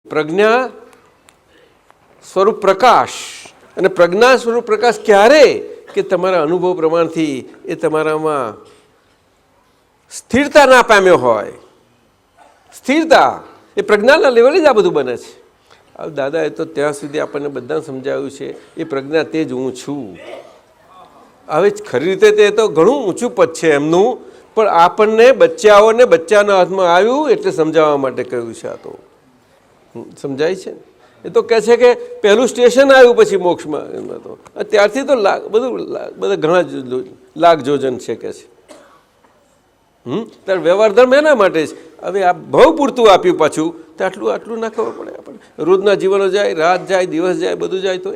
પ્રજ્ઞા સ્વરૂપ પ્રકાશ અને પ્રજ્ઞા સ્વરૂપ પ્રકાશ ક્યારે કે તમારા અનુભવ પ્રમાણથી એ તમારામાં સ્થિરતા ના પામ્યો હોય. સ્થિરતા એ પ્રજ્ઞાના લેવલે જ આ બધું બને છે. દાદાએ તો ત્યાં સુધી આપણને બધાને સમજાવ્યું છે એ પ્રજ્ઞા તે જ હું છું. હવે ખરી રીતે તે તો ઘણું ઊંચું પદ છે એમનું, પણ આપણને બચ્ચાઓને બચ્ચાના હાથમાં આવ્યું એટલે સમજાવવા માટે કહ્યું છે. આ તો સમજાય છે. એ તો કહે છે કે પહેલું સ્ટેશન આવ્યું પછી મોક્ષમાં. એમાં તો ત્યારથી તો બધા ઘણા લાખ જોજન છે કે છે. ત્યારે વ્યવહાર ધર્મ એના માટે જ. હવે આ બહુ પૂરતું આપ્યું પાછું તો આટલું ના ખબર પડે આપણને. રોજના જીવનો જાય, રાત જાય, દિવસ જાય, બધું જાય તો